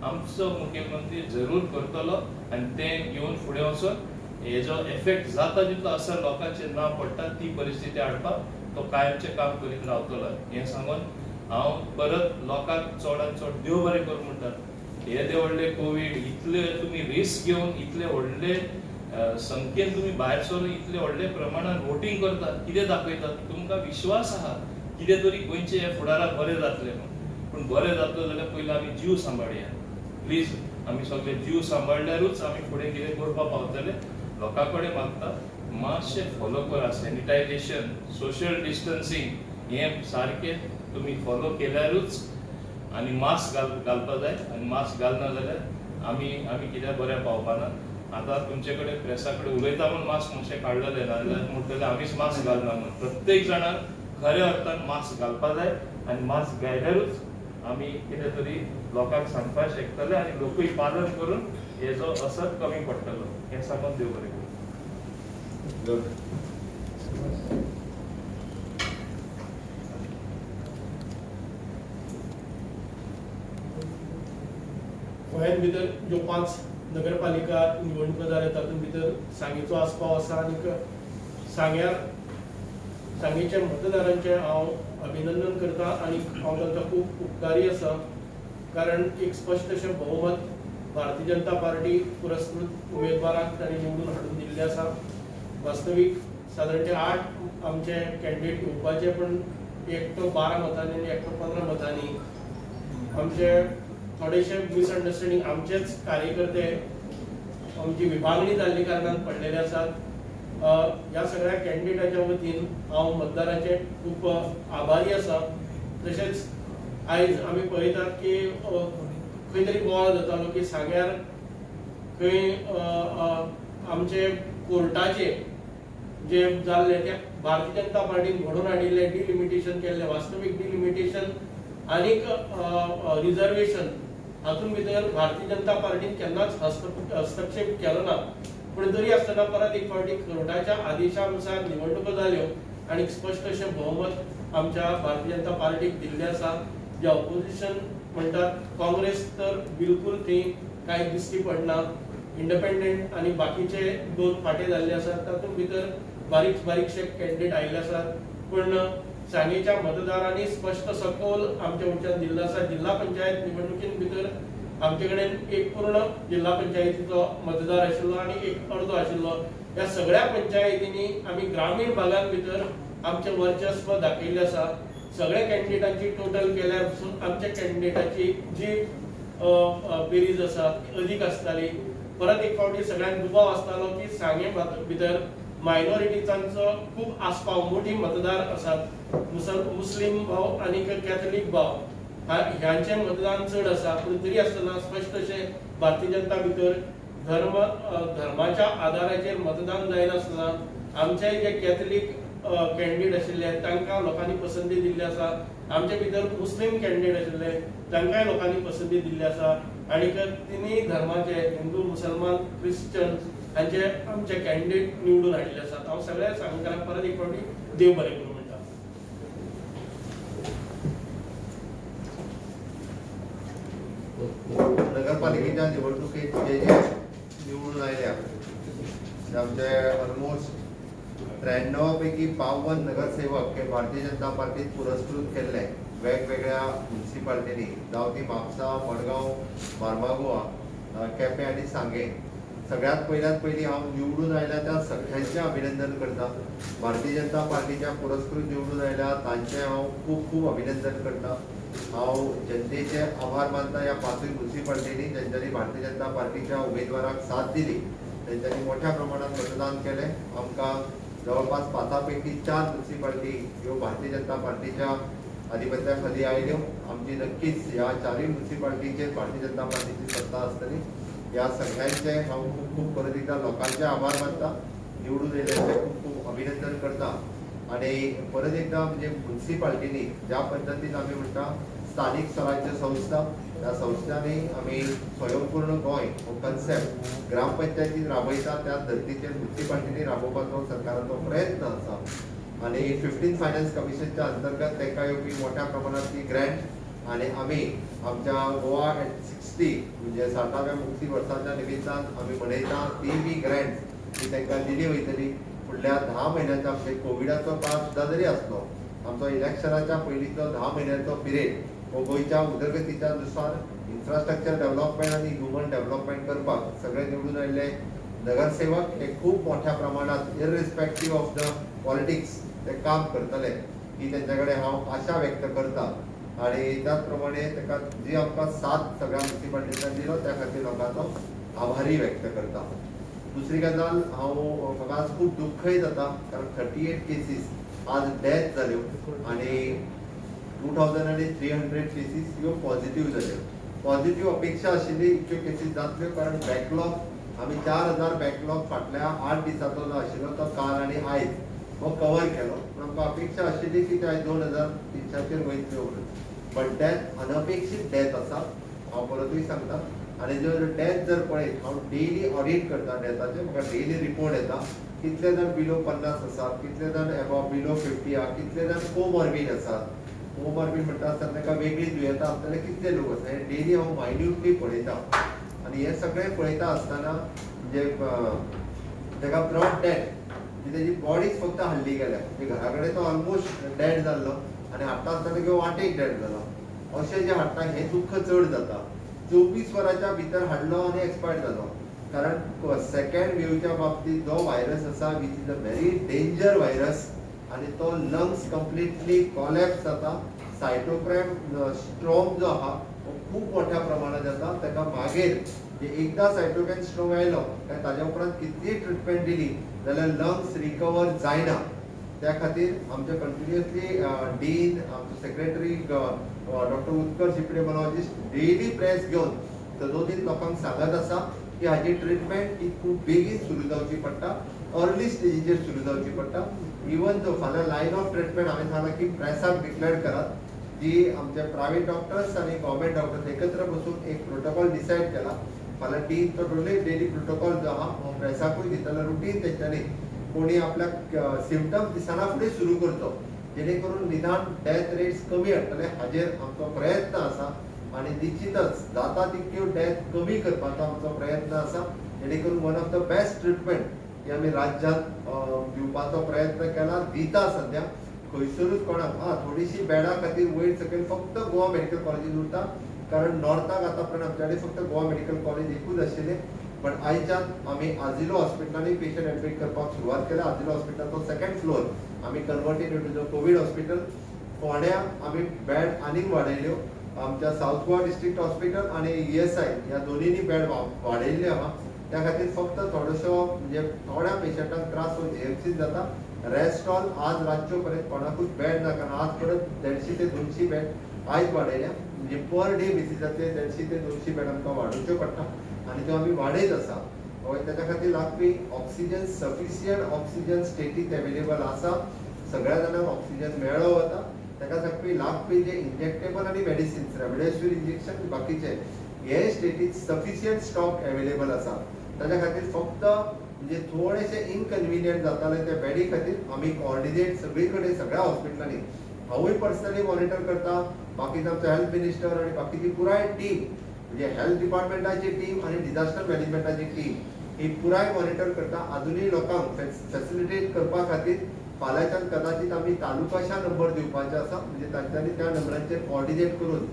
आमचो मुखेलमंत्री जरूर करतलो आनी तें घेवन फुडें वचून हेजो एफेक्ट जाता तितलो असर लोकांचेर ना पडटा ती परिस्थिती हाडपाक तो कायमचें काम करीत रावतलो. हें सांगून हांव परत लोकांक चडांत चड देव बरें कर म्हणटा. हे ते व्हडले कोवीड इतले तुमी रिस्क घेवन इतले व्हडले संख्येन तुमी भायर सरून इतले व्हडले प्रमाणात वोटींग करतात, कितें दाखयतात? तुमकां विश्वास आहा कितें तरी गोंयचे हे फुडाराक बरें जातलें म्हणून. पूण बरें जातलो जाल्यार पयलीं आमी जीव सांबाळया. प्लीज आमी सगळे जीव सांबाळल्यारूच आमी फुडें कितें करपाक पावतले. लोकां कडेन मागता मातशें फॉलो करा. सॅनिटायझेशन, सोशल डिस्टन्सिंग हें सारकें तुमी फॉलो केल्यारूच आनी मास्क घालपा जाय. आनी मास्क घालना जाल्यार आमी कित्याक बरें पावपाना. आतां तुमचे कडेन प्रेसा कडेन उलयता म्हूण मास्क मातशें काडलेलें ना जाल्यार म्हणटलें आमीच मास्क घालना म्हूण. प्रत्येक जाणान खऱ्या अर्थान मास्क घालपा जाय आनी मास्क घायल्यारूच आमी कितें तरी लोकांक सांगपाक शकतले आनी लोकूय पालन करून हेजो असर कमी पडटलो. हें सांगून देव बरें करूं. गोंयांत भितर ज्यो 5 नगरपालिका निवडणुको जाल्या तातूंत भितर सांगेचो आस्पाव आसा आनी सांगेच्या मतदारांचें हांव अभिनंदन करतां आनी हांव तांचो खूब उपकारी आसा. कारण एक स्पश्ट अशें भोवमत भारतीय जनता पार्टी पुरस्कृत उमेदवाराक तांणी निवडून हाडून दिल्लें आसा. वास्तवीक सादारणते 8 आमचे कॅन्डिडेट येवपाचे, पूण एकटो 12 मतांनी आनी एकटो 15 मतांनी आमचे थोडेशे मिसअंडरस्टँडींग आमचेच कार्यकर्ते आमची विभागणी जाल्ली कारणान पडलेले आसात. ह्या सगळ्या कॅन्डिडेटाच्या वतीन हांव मतदारांचे खूब आभारी आसा. तशेंच आयज आमी पळयतात की खंय तरी बोवाळ जातालो की सांग्यार खंय आमचे कोर्टाचे जे जाल्ले ते भारतीय जनता पार्टीन घडोवन हाडिल्ले डिलिमिटेशन केल्ले वास्तवीक डिलिमिटेशन आनीक रिजर्वेशन हातून भितर भारतीय जनता पार्टीन केन्नाच हस्तक्षेप केलो ना. पूण तरी आसतना परत एक फावटी कोर्टाच्या आदेशानुसार निवडणुको जाल्यो आणि स्पष्ट अशें भोवमत आमच्या भारतीय जनता पार्टीक दिल्लें आसा. जे ऑपोजिशन म्हणटात काँग्रेस तर बिलकुल थंय कांय दिश्टी पडना. इंडिपेंडंट आणि बाकीचे 2 फाटे जाल्ले आसात तातूंत भितर बारीकशे कॅन्डिडेट आयिल्ले आसात. पूण सांगेच्या मतदारांनी स्पष्ट सकल आमच्या वयच्यान दिल्लो आसा. जिल्हा पंचायत निवडणुकीन भितर आमचे कडेन एक पूर्ण जिल्हा पंचायतीचो मतदार आशिल्लो आणि एक अर्दो आशिल्लो. ह्या सगळ्या पंचायतींनी आमी ग्रामीण भागां भितर आमचें वर्चस्व दाखयल्लें आसा. सगळ्या कॅन्डिडेटांची टोटल केल्यार आमच्या कॅन्डिडेटाची जी बेरीज आसा ती अदीक आसताली. परत एक फावटी सगळ्यांक दुबाव आसतालो की सांगे भितर मायनॉरिटीजांचो खूब आस्पाव मोठी मतदार आसात. मुस्लिम भाव आणि कॅथोलिक भाव ह्यांचे मतदान चड आसा. पूण तरी आसतना स्पश्ट अशें भारतीय जनता भितर धर्माच्या आदाराचेर मतदान जायनासतना आमचे जे कॅथोलिक कॅन्डिडेट आशिल्ले तांकां लोकांनी पसंती दिल्ली आसा. आमचे भितर मुस्लिम कॅन्डिडेट आशिल्ले तांकांय लोकांनी पसंती दिल्ली आसा. आणि तिन्ही धर्माचे हिंदू मुसलमान क्रिश्चन हांचे आमचे कॅन्डिडेट निवडून हाडिल्ले आसात. हांव सगळ्या सांगकारांक परत एक फावटी देव बरें करूं म्हणटा. नगरपालिकेच्या निवडणुकीत जे निवडून आयल्या आमचे ऑलमोस्ट 93 पैकी 52 नगरसेवक हे भारतीय जनता पार्टीत पुरस्कृत केल्ले वेगवेगळ्या म्युनिसिपालिटीनी, जावं ती म्हापसा, मडगांव, मार्मागोवा, केपें आनी सांगे. सगळ्यात पयली हांव निवडून आयल्या त्या सगळ्यांचें अभिनंदन करता. भारतीय जनता पार्टीच्या पुरस्कृत निवडून आयल्या तांचें हांव खूब अभिनंदन करता. हांव जनतेचे आभार मानता ह्या 5 म्युनिसिपालिटीनी ज्यांच्यानी भारतीय जनता पार्टीच्या उमेदवाराक साथ दिली. त्यांच्यानी मोठ्या प्रमाणात मतदान केले. आमकां जवळपास 5 पैकी 4 म्युनिसिपालिटी ह्यो भारतीय जनता पार्टीच्या आधिपत्याखाली आयल्यो. आमची नक्कीच ह्या 4 म्युनिसिपालिटीचेर भारतीय जनता पार्टीची सत्ता आसतली. ह्या सगळ्यांचे हांव खूब परत एकदा लोकांचे आभार मानता. निवडून येयल्यांचे खूब अभिनंदन करता. आणि परत एकदा म्हणजे म्युनिसिपालिटीनी ज्या पद्दतीन आमी म्हणटा स्थानिक स्वराज्य संस्था, त्या संस्थांनी आमी स्वयंपूर्ण गोंय हो कन्सेप्ट ग्रामपंचायतीन राबयता त्या धर्तीचेर म्युनिसिपालिटीनी राबोवपाचो सरकाराचो प्रयत्न आसा. आणि 15 फायनान्स कमिशनच्या अंतर्गत ताका येवपी मोठ्या प्रमाणांतली ग्रँट आणि आमी आमच्या गोवा at 60 म्हणजे 60व्या मुक्ती वर्साच्या निमित्तान आमी मनयता ती बी ग्रँट ती तांकां दिली वयतली. फुडल्या 10 म्हयन्याचा म्हणजे कोविडाचो काळ सुद्धा जरी असलो, आमचो इलेक्शनाच्या पयलींचो 10 म्हयन्याचो पिरियड हो गोंयच्या उदरगतीच्या नुसार इन्फ्रास्ट्रक्चर डेव्हलपमेंट आणि ह्युमन डेव्हलपमेंट करपाक सगळे निवडून आयिल्ले नगरसेवक हे खूप मोठ्या प्रमाणात इररिस्पेक्टिव्ह ऑफ द पॉलिटिक्स ते काम करतले ही त्यांच्या कडेन हांव आशा व्यक्त करता. आणि त्याच प्रमाणे ताका जी आमकां साथ सगळ्या म्युनिसिपालिटींनी दिलो त्या खातीर लोकांचो आभारी व्यक्त करता. दुसरी गजाल म्हाका आज खूब दुख्खय जाता कारण 38 केसीस आज डेथ जाल्यो आणि 2300 केसीस ह्यो पॉझिटिव्ह जाल्यो. पॉझिटिव्ह अपेक्षा आशिल्ली इतल्यो केसीस जातल्यो कारण बॅकलॉग आमी 4000 बॅकलॉग फाटल्या 8 दिसाचो जो आशिल्लो तो काल आनी आयज हो कवर केलो. पूण आमकां अपेक्षा आशिल्ली की ते आयज 2300 वयतल्यो म्हणून. बट डेथ अनपेक्षीत डेथ आसा. हांव परतूय सांगता. आणि जर डेथ जर पळयत हांव डेली ऑडिट करता डेथाचे. म्हाका डेली रिपोर्ट येता कितले जाण बिलो 50 आसात, कितले जाण एबॉव बिलो 50 आहा, कितले जाण कोमॉर्बीड आसात. कोमॉर्बीड म्हणटा आसतना ताका वेगळी दुयेंतां आसतले कितले लोक आसा हें डेली हांव मायन्यूटली पळयता. आनी हे सगळें पळयता आसतना म्हणजे ताका ब्रॉड डेथ म्हणजे तेजी बॉडीच फक्त हल्ली गेल्या. म्हणजे घरा कडेन तो ऑलमोस्ट डेड जाल्लो आनी हाडटा आसतना घेवन वाटेक डेड जालो. अशें जें हाडटा हें दुख्ख चड जाता. 24 वरांच्या भितर हाडलो आनी एक्सपायर जालो. कारण सेकंड वेव्हच्या बाबतीत जो व्हायरस आसा which is a very danger virus आणि तो लंग्स कंप्लिटली कॉलॅप्स जाता. सायटोक्रायम स्ट्रॉम जो आहा तो खूप मोठ्या प्रमाणात जाता. ताका मागीर एकदा सायटोक्रायम स्ट्रॉम आयलो काय ताज्या उपरांत कितलीय ट्रिटमेंट दिली जाल्यार लंग्स रिकवर जायना. त्या खातीर आमचे कंटिन्युअसली डीन आमचो सेक्रेटरी डॉक्टर उत्कर्ष इपिडेमोलॉजिस्ट डेली प्रेस घेवन सदोदीत लोकांक सांगत आसा की हाजी ट्रिटमेंट ही खूब बेगीन सुरू जावची पडटा अर्ली स्टेजीचेर सुरू जावची पडटा. इवन जो फाल्यां लायन ऑफ ट्रिटमेंट हांवें सांगलां की प्रेसाक डिक्लेअर करात, जी आमचे प्रायव्हेट डॉक्टर्स आणि गव्हर्मेंट डॉक्टर्स एकत्र बसून एक प्रोटोकॉल डिसायड केला. फाल्यां तो डेली प्रोटोकॉल जो आहा हो प्रेसाकूय दितलो. रुटीन तेंच्यांनी कोणी आपल्या सिम्पटम्स दिसना फुडें सुरू करचो, जेणे करून निदान डेथ रेट्स कमी हाडटले. हाजेर आमचो प्रयत्न आसा आणि निश्चितच जाता तितक्यो डेथ कमी करपाचो आमचो प्रयत्न आसा, जेणे करून one of the best treatment ही आमी राज्यांत दिवपाचो प्रयत्न केला, दिता सध्या. खंयसरूच कोणाक थोडीशी बेडा खातीर वयर सकयल फक्त गोवा मेडिकल कॉलेजीस उरता, कारण नॉर्थाक आतापर्यंत आमचे कडेन फक्त गोवा मेडिकल कॉलेज एकूच आशिल्लें. पण आयच्यान आमी आजिलो हॉस्पिटलांनी पेशंट एडमीट करपाक सुरवात केल्या. आजिलो हॉस्पिटलाचो सेकंड फ्लोर आमी कन्वर्टेड इंटू कोवीड हॉस्पिटल. फोंड्या आमी बेड आनीक वाडयल्यो. आमच्या साऊथ गोवा डिस्ट्रिक्ट हॉस्पिटल आणि ESI ह्या दोन्हीनी बेड वाडयल्ले आहा. त्या खातीर फक्त थोडोसो म्हणजे थोड्या पेशंटांक त्रास हो GMC जाता. रेस्ट ऑल आज रातच्यो पर्यंत कोणाकूच बेड ना, कारण आज परत 150 ते 200 बेड आयज वाडयल्या. म्हणजे पर डे बेसिसाचेर 150 ते 200 बेड आमकां वाडोवच्यो पडटा आणि त्यो आमी वाडयत आसा. त्याच्या खातीर लागपी ऑक्सिजन, सफिशियंट ऑक्सिजन स्टेटीत अवेलेबल आसा. सगळ्या जाणांक ऑक्सिजन मेळ्ळो वता. ताका लागपी जे इंजेक्टेबल आणि मेडिसिन्स, रेमडेसिवीर इंजेक्शन बाकीचे हे स्टेटीत सफिशियंट स्टॉक अवेलेबल आसा. ताच्या खातीर फक्त म्हणजे थोडेशे इनकन्विनियंट जाताले त्या बेडी खातीर आमी कोऑर्डिनेट सगळी कडेन सगळ्या हॉस्पिटलांनी हांवूय पर्सनली मॉनिटर करता. बाकीचो आमचो हेल्थ मिनिस्टर आणि बाकीची पुराय टीम म्हणजे हेल्थ डिपार्टमेंटाची टीम आणि डिझास्टर मॅनेजमेंटाची टीम ही पुराय मॉनिटर करता. अजूनही लोकांक फॅसिलिटेट करपा खातीर फाल्यांच्यान कदाचित आमी तालुकाशा नंबर दिवपाचे आसा, म्हणजे तांच्यांनी त्या नंबरांचेर कोऑर्डिनेट करून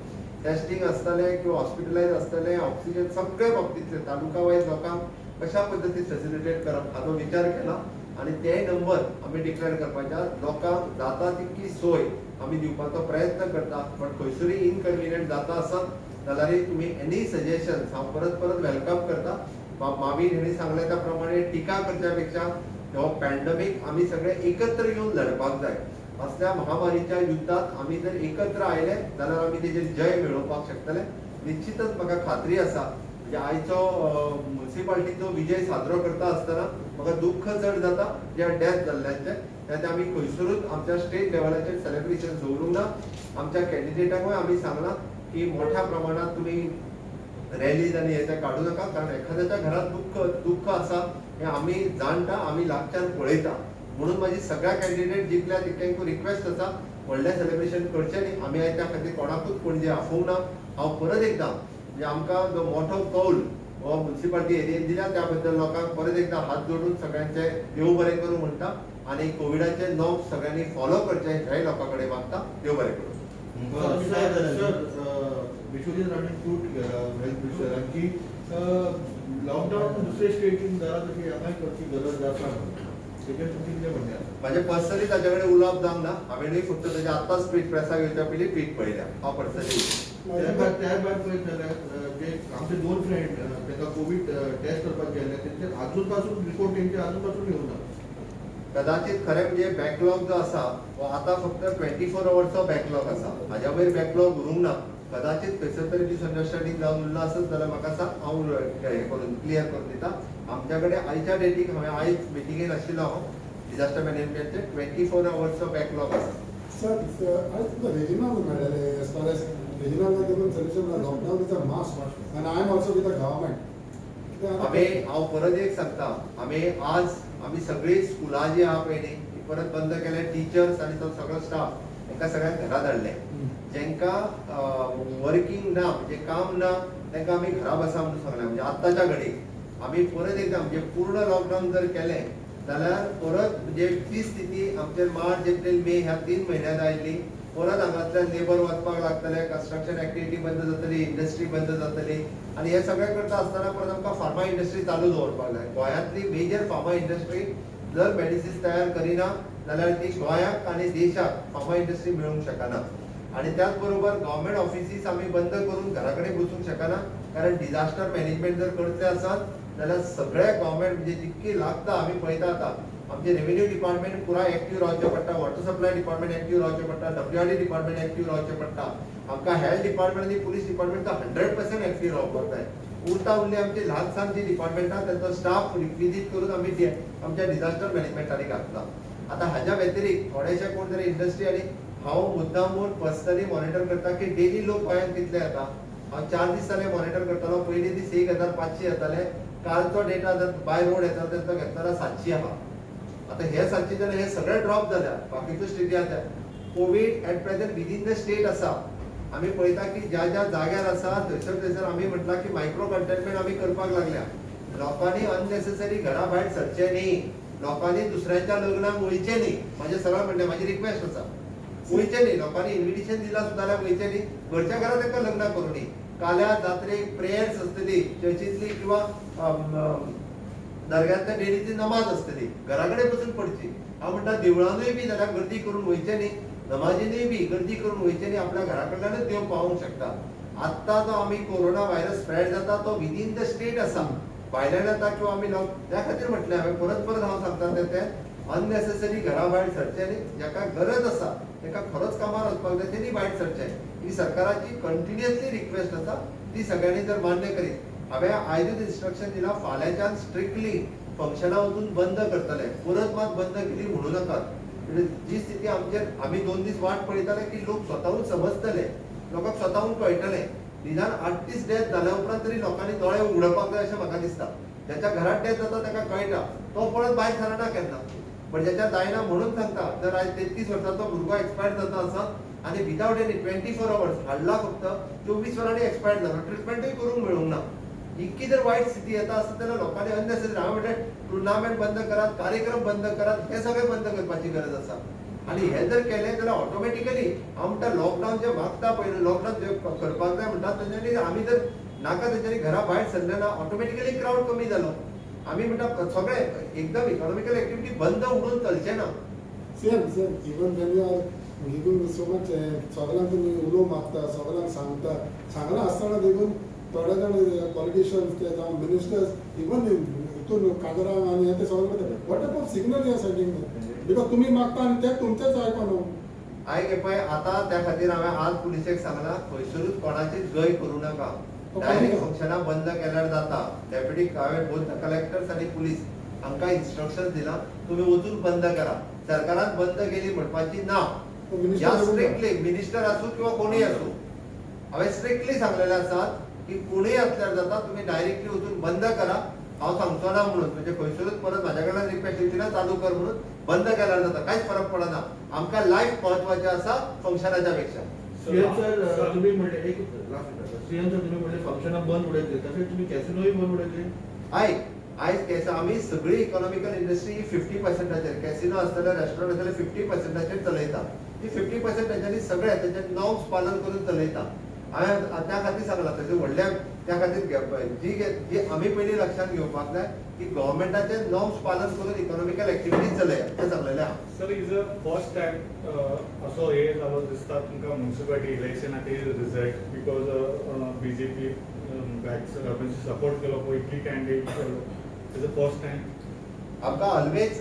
टेस्टिंग आसतले किंवा हॉस्पिटलायज आसतले, ऑक्सिजन सगळे बाबतींतले तालुका वायज लोकांक कशा पद्दतीन फॅसिलिटेट करप हाचो विचार केला. आणि ते नंबर आमी डिक्लेअर करपाच्या लोकांक जाता तितकी सोय आमी दिवपाचो प्रयत्न करता. पण खंयसरूय इनकन्विनियंट जाता आसत जाल्यार तुमी एनी सजेशन्स हांव परत परत वेलकम करता. मावीन हेणी सांगले त्या प्रमाणे टिका करच्या पेक्षा हो पॅन्डेमीक आमी सगळे एकत्र येवन लढपाक जाय. असल्या महामारीच्या युद्धात आमी जर एकत्र आयले जाल्यार आमी तेजेर जय मेळोवपाक शकतले. निश्चितच म्हाका खात्री आसा म्हणजे आयचो म्युनिसिपालिटीचो विजय साजरो करता आसतना म्हाका दुख्ख चड जाता जे डेथ जाल्ल्यांचे. ते आमी खंयसरूच आमच्या स्टेट लेवलाचेर सेलिब्रेशन दवरूंक ना. आमच्या कॅन्डिडेटांकूय आमी सांगला की मोठ्या प्रमाणात तुमी रॅलीज आणि हे काढू नका, कारण एखाद्याच्या घरात दुःख आसा हे आमी जाणटा, आमी लागच्यान पळयता. म्हणून माझी सगळ्या कॅन्डिडेट जितल्या तितल्यांक रिक्वेस्ट आसा व्हडलें सेलिब्रेशन करचें न्ही. आमी आयज त्या खातीर कोणाकूच पणजे आफोवंक ना. हांव परत एकदा म्हणजे आमकां जो मोठो कौल हो म्युनिसिपालिटी एरियेन दिल्या त्या बद्दल लोकांक परत एकदा हात जोडून सगळ्यांचे देव बरें करूं म्हणटा. आणि कोविडाचे नॉर्म्स सगळ्यांनी फॉलो करचे हे लोकां कडेन मागता. देव बरें करूं. विश्वजीत राणे ट्वीट केला हेल्थ मिनिस्टरांची लॉकडाऊन दुसरे स्टेटीन जरा तशी आतां करची गरज आसा. तेजेर तुमी कितें म्हणटा? म्हणजे पर्सनली ताचे कडेन उलोवप जावंक ना. हांवेनूय फक्त ताचे आतांच ट्वीट प्रेसाक येवच्या पयलीं ट्वीट पळयल्या. हांव पर्सनली त्या भायर पळयत जाल्यार जे आमचे 2 फ्रेंड ताका कोवीड टेस्ट करपाक गेल्ले तेंचे आजून पासून रिपोर्ट तेंचे आजून पासून येवना. कदाचित खरें म्हणजे बॅकलॉग जो आसा हो आतां फक्त 24 अवर्सचो बॅकलॉग आसा. हाज्या वयर बॅकलॉग उरूंक ना. कदाचित खंयसर तरी मिसअंडरस्टँडींग जावन उरला आसत जाल्यार म्हाका सांग, हांव हे करून क्लियर करून दिता. आमच्या कडेन आयच्या डेटीक हांवें आयज मिटिंगेन आशिल्लो हांव डिझास्टर मॅनेजमेंटचे 24 अवर्सचो बॅकलॉग आसा. Sir, I think the regional medal, as far as regional government solution, lockdown is a must, and I am also with the government. हांव परत एक सांगता, आमी सगळी स्कुलां जी आहा पळय न्ही ती परत बंद केले. टीचर्स आनी तो सगळो स्टाफ तांकां सगळ्यांक घरा धाडले. जेंकां वर्किंग ना म्हणजे काम ना तांकां आमी घरा बसा म्हणून सांगलें. म्हणजे आत्ताच्या घडीक आमी परत एकदा म्हणजे पूर्ण लॉकडावन जर केलें जाल्यार परत म्हणजे ती स्थिती आमचे मार्च, एप्रिल, मे ह्या 3 म्हयन्यांत आयिल्ली. परत हांगातल्यान लेबर वचपाक लागतले, कन्स्ट्रक्शन एक्टिविटी बंद जातली, इंडस्ट्री बंद जातली. आणि हे सगळें करता आसतना परत आमकां फार्मा इंडस्ट्री चालू दवरपाक जाय. गोंयांतली मेजर फार्मा इंडस्ट्री जर मेडिसिन्स तयार करिना जाल्यार ती गोंयाक आनी देशाक फार्मा इंडस्ट्री मेळूंक शकना. आणि त्याच बरोबर गव्हर्मेंट ऑफिसीस आमी बंद करून घरा कडेन बसूंक शकना, कारण डिझास्टर मॅनेजमेंट जर करचे आसत जाल्यार सगळे गव्हर्मेंट म्हणजे जितकी लागता आमी पळयता आतां आमचे रेव्हेन्यू डिपार्टमेंट पुराय एक्टिव्ह रावचे पडटा, वॉटर सप्लाय डिपार्टमेंट एक्टिव्ह रावचे पडटा, WRD डिपार्टमेंट एक्टिव्ह रावचे पडटा. आमकां हेल्थ डिपार्टमेंट आनी पुलीस डिपार्टमेंट 100% एक्टिव्ह रावपाक जाय. उरली आमची ल्हान सान जी डिपार्टमेंटां त्यांचो स्टाफ रिक्विजीट करून आमी आमच्या डिझास्टर मॅनेजमेंटांनी घातला. आतां हाज्या व्यतिरिक्त थोडेशे कोण तरी इंडस्ट्री आनी हांव मुद्दामून पर्सनली मॉनिटर करता की डेली लोक गोंयांत कितले येता. हांव 4 दीस जाले मॉनिटर करतालो. पयले दीस 1500 येताले. कालचो डेटा जर बाय रोड येता तो घेतल्यार 700 आहा. आता हे 700 जाले हे सगळे ड्रॉप जाल्या. बाकीच्यो स्टेटी आसा covid at present within the state आसा. आमी पळयता की ज्या ज्या जाग्यार आसा थंयसर आमी म्हटला की मायक्रो कंटेनमेंट आमी करपाक लागल्या. लोकांनी अननेसेसरी घरा भायर सरचे न्ही. लोकांनी दुसऱ्यांच्या लग्नाक वयचे न्ही. माझे सरळ म्हणणे माझी रिक्वेस्ट आसा वयचे न्ही. लोकांनी इन्व्हिटेशन दिला सुद्दां जाल्यार वयचे न्ही. घरच्या घरा तांकां लग्न करूं न्ही. काल्या जात्रेक प्रेयर्स आसतली चर्चींतली किंवा दर्ग्यांतल्या डेलीची नमाज आसतली. घरा कडेन बसून पडची. हांव म्हणटा देवळांनूय बी जाल्यार गर्दी करून वयचे न्ही. नमाजीनूय बी गर्दी करून वयचे न्ही. आपल्या घरा कडल्यानच देव पावूंक शकता. आत्ता जो आमी कोरोना व्हायरस स्प्रेड जाता तो विदीन द स्टेट आसा. भायल्यान येता किंवा आमी त्या खातीर म्हटलें हांवें परत हांव सांगता तें अननेसेसरी घरा भायर सरचे न्ही. जाका गरज आसा ताका खरोच कामार वचपाक जाय तेणी भायर सरचें. ही सरकाराची कंटिन्युअसली रिक्वेस्ट आसा. ती सगळ्यांनी जर मान्य करीत. हांवें आयजूच इन्स्ट्रक्शन दिला फाल्यांच्यान स्ट्रिक्टली फंक्शनां वचून बंद करतले. परत मात बंद केली म्हणू नाकात. जी स्थिती आमी 2 दीस वाट पळयताले की लोक स्वताहून समजतले. लोकांक स्वताहून कळटले. निदान 8 दीस डेथ जाल्या उपरांत तरी लोकांनी दोळे उगडपाक जाय अशें म्हाका दिसता. ज्याच्या घरात डेथ जाता ताका कळटा तो परत भायर सरना केन्ना. पण ज्याच्या जायना म्हणून सांगता. जर आयज 33 वर्सांचो भुरगो एक्सपायर जाता आसा आनी विदाउट एनी 24 आवर्स हाडला फक्त 24 वरांनी एक्सपायर जालो. ट्रिटमेंटूय करूंक मेळूंक ना. इतकी जर वायट स्थिती येता आसत जाल्यार लोकांनी अननेसेसरी हांव म्हणटा टुर्नामेंट बंद करात, कार्यक्रम बंद करात. हे सगळे बंद करपाची गरज आसा. आणि हे जर केले जाल्यार ऑटोमॅटिकली हांव म्हणटा लॉकडावन जे मागता पळय लॉकडावन जे करपाक जाय म्हणटा तेंच्यांनी आमी जर नाका तेंच्यांनी घरा भायर सरले ना ऑटोमॅटिकली क्राउड कमी जालो. आमी म्हणटा सगळे एकदम इकॉनॉमिकल एक्टिविटी बंद उडून चलचे ना. Same even when you are giving so much सगळ्यांक तुमी उलोवंक मागता सगळ्यांक सांगला आसतना देखून थोडे जाण पॉलिटिशियन्स ते जावं मिनिस्टर्स इवन हितून काजरांक आनी हे ते सगळे what about signal you are sending because तुमी मागता आनी ते तुमचेच आयकना. आयक पळय आतां त्या खातीर हांवें आज पुलिसेक सांगलां खंयसरूच कोणाचीच गय करूं नाका. डायरेक्ट फंक्शनां बंद केल्यार जाता. डेप्युटी हांवें बोथ कलेक्टर्स आनी पुलीस हांकां इन्स्ट्रक्शन दिलां तुमी वचून बंद करा. सरकारान बंद केली म्हणपाची ना. ह्या स्ट्रिक्टली मिनिस्टर आसूं किंवा कोणूय आसूं हांवें स्ट्रिक्टली सांगलेलें आसात की कोणूय आसल्यार जाता तुमी डायरेक्टली वचून बंद करा. हांव सांगचो ना म्हणून म्हणजे खंयसरूच परत म्हाज्या कडल्यान रिक्वेस्ट येवची ना चालू कर म्हणून बंद केल्यार जाता. कांयच फरक पडना. आमकां लायफ म्हत्वाचें आसा फंक्शनाच्या पेक्षा. सर तुम्ही म्हणले एक श्रीयन सर तुम्ही म्हणले फंक्शनां बंद उडयतले तशेंच तुम्ही कॅसिनोय बंद उडयतले. आयज आमी सगळी इकॉनॉमिकल इंडस्ट्री 50%. कॅसिनो आसतले रेस्टॉरंट आसतले 50% चलयता. ती 50% सगळे तेचे नॉर्म्स पालन करून चलयता. हांवें त्या खातीर सांगलां तशें व्हडल्या त्या खातीर जी आमी पयलीं लक्षांत घेवपाक जाय की गव्हर्मेंटाचे नॉर्म्स पालन करून इकॉनॉमिकल एक्टिविटी चलया तें सांगलेलें आहा. Sir is a first time असो हे जालो दिसता तुमकां म्युनिसिपालिटी इलेक्शनाचे रिजल्ट बिकॉज BJP सपोर्ट केलो पयली कॅन्डिडेट केलो. Is a first time. आमकां ऑलवेज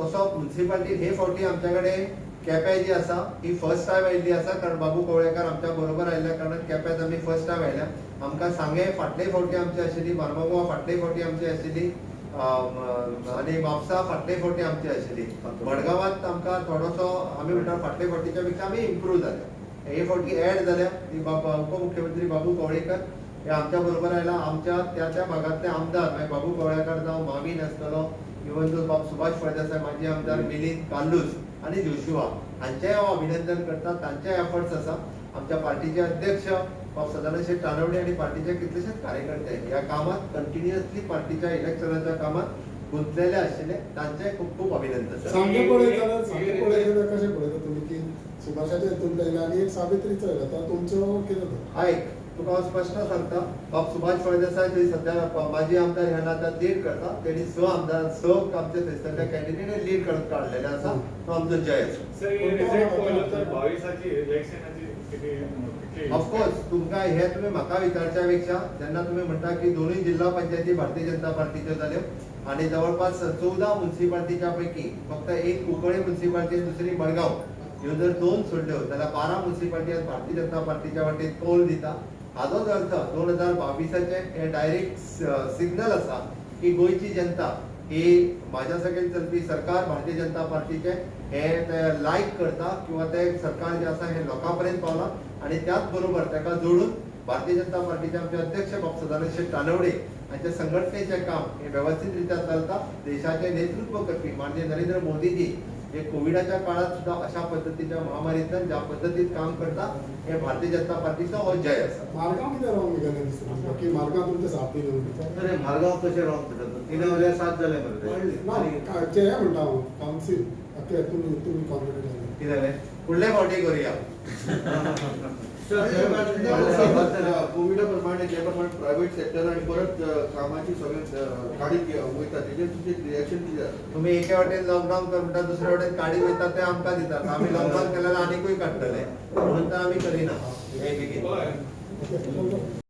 तसो म्युनिसिपालिटी हे फावटी आमच्या कडेन केपें जी आसा ही फर्स्ट टायम आयिल्ली आसा कारण बाबू कवळेकर आमच्या बरोबर आयिल्ल्या कारणान केपेंत आमी फर्स्ट टायम आयल्या. आमकां सांगे फाटले फावटी आमची आशिल्ली, बार्मागुवा फाटले फावटी आमची आशिल्ली आनी म्हापसा फाटले फावटी आमची आशिल्ली. मडगांवांत आमकां थोडोसो आमी म्हणटा फाटले फावटीच्या पेक्षा आमी इम्प्रूव जाल्या. हे फावटी एड जाल्या. उपमुख्यमंत्री बाबू कवळेकर हे आमच्या बरोबर आयला. आमच्या त्या भागांतले आमदार मागीर बाबू कवळेकर जावं मामीन आसतलो इवन जो बाब सुभाष फळदेसाय माजी आमदार मिलिंद काल्लूस आनी जोशुआ हांचेंय हांव अभिनंदन करता. तांचे एफर्ट्स आसा. आमच्या पार्टीचे अध्यक्ष बाब सदानंद शेट तानवडे आनी पार्टीचे कितलेशेच कार्यकर्ते ह्या कामात कंटिन्युअसली पार्टीच्या इलेक्शनाच्या कामात गुंतलेले आशिल्ले. तांचे खूप खूप अभिनंदन. सांगे पळयताना कशें पळयता तुमी की सुभाषाच्या हितून जायना आनी एक सावित्रीचो येयला तो तुमचो कितें तो आयक तुका हांव स्पश्ट सांगता बाब सुभाष फळदेसाय थंय सद्या माजी आमदार ह्या नात्यान लीड करता. तेणी स आमचे थंयसरल्या कॅन्डिडेट लीड करत काडलेले आसा. तो आमचो जय आसा. सर रिजल्ट पळयलो तर 22ची इलेक्शनाची किती ऑफकोर्स तुमकां हे तुमी म्हाका विचारच्या पेक्षा जेन्ना तुमी म्हणटा की दोनूय जिल्हा पंचायती भारतीय जनता पार्टीच्यो जाल्यो आनी जवळपास 14 म्युनिसिपालिटीच्या पैकी फक्त एक कुंकळे म्युनिसिपालिटी दुसरी मडगांव ह्यो जर 2 सोडल्यो जाल्यार 12 म्युनिसिपालिटी भारतीय जनता पार्टीच्या वाटेन कौल दिता. हाजो अर्थ 2022चे हे डायरेक्ट सिग्नल आसा की गोयची जनता ही माझ्या सकयल चलपी सरकार भारतीय जनता पार्टीचे हे ते लायक करता किंवा ते सरकार जे आसा हे लोकांपर्यंत पावला आणि त्याच बरोबर ताका जोडून भारतीय जनता पार्टीचे आमचे अध्यक्ष बाब सदानंद शेट तानवडे यांच्या संघटनेचे काम हे व्यवस्थित रित्या चलता. देशाचे नेतृत्व करपी माननीय नरेंद्र मोदीजी हे कोविडाच्या काळात सुद्धा अशा पद्धतीच्या महामारीतून ज्या पद्धतीत काम करता हे भारतीय जनता पार्टीचा हो जय आसा. मार्गांव कितें रॉंग गेलें दिसता की मार्गांव तुमचे साथ दिले तर हे मारगांव कशें रॉंग करतात? 3 वेळा 7 जाले मरे ना ते हे म्हणटा हांव कावन्सील तुम्ही कॉन्फिडंट कितें जालें? फुडले फावटी करूया. कोविडा प्रमाणे ज्या प्रमाणे प्रायव्हेट सेक्टर आणि परत कामाची सगळे गाडी वयता तेजेर तुमचे रिएक्शन कितें आसा? तुम्ही एके वाटेन लॉकडाऊन करता दुसऱ्या वाटेन काडी वयता ते आमकां दितात. आम्ही लॉकडाऊन केल्यार आनीकूय काडटले म्हणून तर आम्ही करिना हे बेगीन.